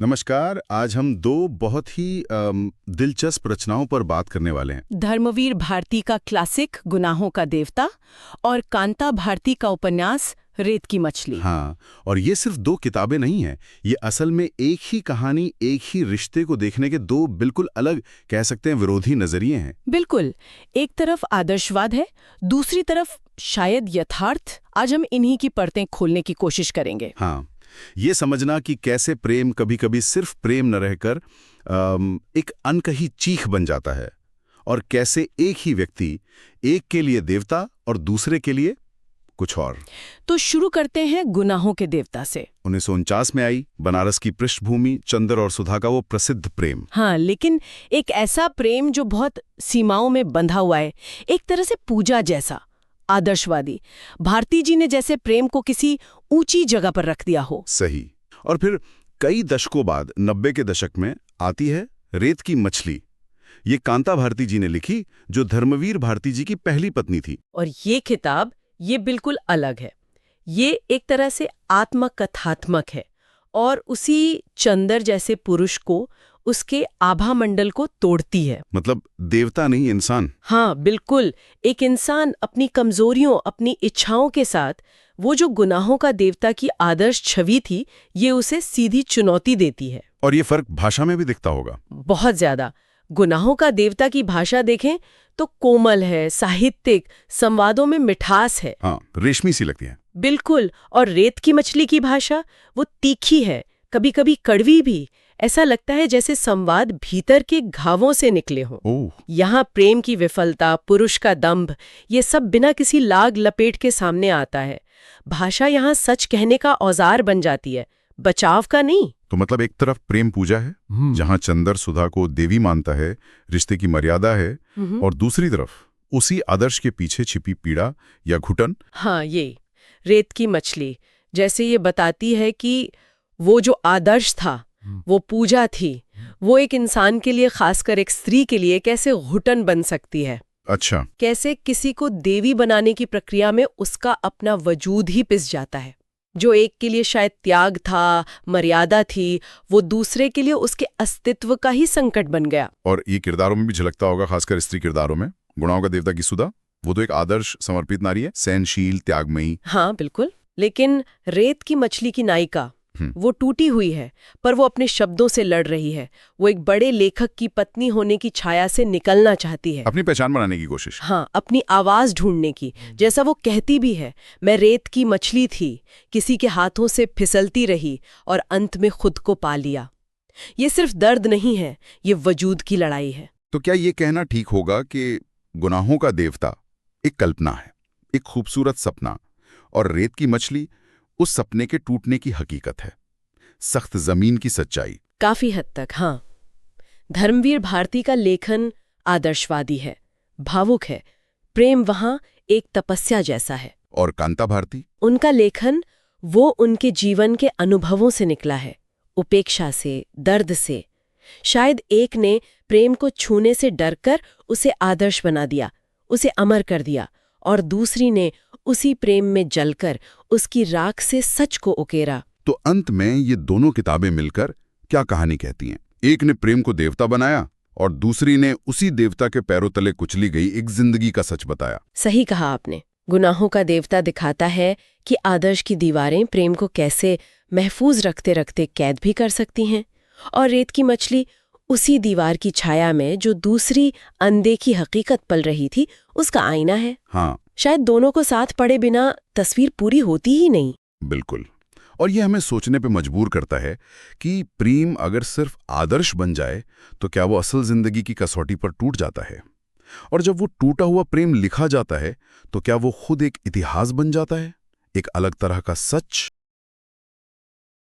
नमस्कार। आज हम दो बहुत ही दिलचस्प रचनाओं पर बात करने वाले हैं। धर्मवीर भारती का क्लासिक गुनाहों का देवता और कांता भारती का उपन्यास रेत की मछली। हाँ, और ये सिर्फ दो किताबें नहीं हैं। ये असल में एक ही कहानी, एक ही रिश्ते को देखने के दो बिल्कुल अलग, कह सकते हैं विरोधी नजरिए हैं। बिल्कुल, एक तरफ आदर्शवाद है, दूसरी तरफ शायद यथार्थ। आज हम इन्हीं की परतें खोलने की कोशिश करेंगे। हाँ, ये समझना कि कैसे प्रेम कभी-कभी सिर्फ प्रेम न रहकर एक अनकही चीख बन जाता है, और कैसे एक ही व्यक्ति एक के लिए देवता और दूसरे के लिए कुछ और। तो शुरू करते हैं गुनाहों के देवता से। 1949 में आई, बनारस की पृष्ठभूमि, चंद्र और सुधा का वो प्रसिद्ध प्रेम। हाँ, लेकिन एक ऐसा प्रेम जो बहुत सीमाओं में बंधा हुआ है, एक तरह से पूजा जैसा, आदर्शवादी। भारती जी ने जैसे प्रेम को किसी ऊंची जगह पर रख दिया हो। सही। और फिर कई दशकों बाद 90 के दशक में आती है रेत की मछली। ये कांता भारती जी ने लिखी, जो धर्मवीर भारती जी की पहली पत्नी थी। और ये किताब ये बिल्कुल अलग है। ये एक तरह से आत्मकथात्मक है और उसी चंद्र जैसे पुरुष को, उसके आभा मंडल को तोड़ती है। मतलब देवता नहीं, इंसान। हाँ बिल्कुल, एक इंसान अपनी कमजोरियों, अपनी इच्छाओं के साथ, वो जो गुनाहों का देवता की आदर्श छवि थी, ये उसे सीधी चुनौती देती है। और ये फर्क भाषा में भी दिखता होगा। बहुत ज्यादा। गुनाहों का देवता की भाषा देखें तो कोमल है, साहित्यिक, संवादों में मिठास है। हाँ, रेशमी सी लगती है। बिल्कुल। और रेत की मछली की भाषा वो तीखी है, कभी कभी कड़वी भी। ऐसा लगता है जैसे संवाद भीतर के घावों से निकले हों। ओह, यहाँ प्रेम की विफलता, पुरुष का दंभ, ये सब बिना किसी लाग लपेट के सामने आता है। भाषा यहाँ सच कहने का औजार बन जाती है, बचाव का नहीं। तो मतलब एक तरफ प्रेम पूजा है, जहां चंद्र सुधा को देवी मानता है, रिश्ते की मर्यादा है, और दूसरी तरफ उसी आदर्श के पीछे छिपी पीड़ा या घुटन। हाँ, ये रेत की मछली जैसे ये बताती है कि वो जो आदर्श था, वो पूजा थी, वो एक इंसान के लिए, खासकर एक स्त्री के लिए, कैसे घुटन बन सकती है। अच्छा। कैसे किसी को देवी बनाने की प्रक्रिया में उसका अपना वजूद ही पिस जाता है। जो एक के लिए शायद त्याग था, मर्यादा थी, वो दूसरे के लिए उसके अस्तित्व का ही संकट बन गया। और ये किरदारों में भी झलकता होगा, खासकर स्त्री किरदारों में। गुनाहों का देवता की सुधा, वो तो एक आदर्श समर्पित नारी है, सहनशील, त्यागमयी। हाँ बिल्कुल। लेकिन रेत की मछली की नायिका, वो टूटी हुई है, पर वो अपने शब्दों से लड़ रही है। वो एक बड़े लेखक की पत्नी होने की छाया से निकलना चाहती है, अपनी पहचान बनाने की कोशिश। हाँ, अपनी आवाज ढूंढने की। जैसा वो कहती भी है, मैं रेत की मछली थी, किसी के हाथों से फिसलती रही और अंत में खुद को पा लिया। ये सिर्फ दर्द नहीं है, ये वजूद की लड़ाई है। तो क्या ये कहना ठीक होगा कि गुनाहों का देवता एक कल्पना है, एक खूबसूरत सपना, और रेत की मछली उस सपने के टूटने की हकीकत है, सख्त जमीन की सच्चाई? काफी हद तक, हाँ। धर्मवीर भारती का लेखन आदर्शवादी है, भावुक है। प्रेम वहां एक तपस्या जैसा है। और कांता भारती? उनका लेखन वो उनके जीवन के अनुभवों से निकला है, उपेक्षा से, दर्द से। शायद एक ने प्रेम को छूने से डरकर उसे आदर्श बना दिया, उसे अमर कर दिया, और दूसरी ने उसी प्रेम में जलकर उसकी राख से सच को उकेरा। तो अंत में ये दोनों किताबें मिलकर क्या कहानी कहती हैं? एक ने प्रेम को देवता बनाया, और दूसरी ने उसी देवता के पैरों तले कुचली गई एक जिंदगी का सच बताया। सही कहा आपने। गुनाहों का देवता दिखाता है कि आदर्श की दीवारें प्रेम को कैसे महफूज रखते रखते कैद भी कर सकती हैं, और रेत की मछली उसी दीवार की छाया में जो दूसरी अनदेखी हकीकत पल रही थी, उसका आईना है। हाँ, शायद दोनों को साथ पढ़े बिना तस्वीर पूरी होती ही नहीं। बिल्कुल। और ये हमें सोचने पे मजबूर करता है कि प्रेम अगर सिर्फ आदर्श बन जाए तो क्या वो असल जिंदगी की कसौटी पर टूट जाता है? और जब वो टूटा हुआ प्रेम लिखा जाता है तो क्या वो खुद एक इतिहास बन जाता है, एक अलग तरह का सच?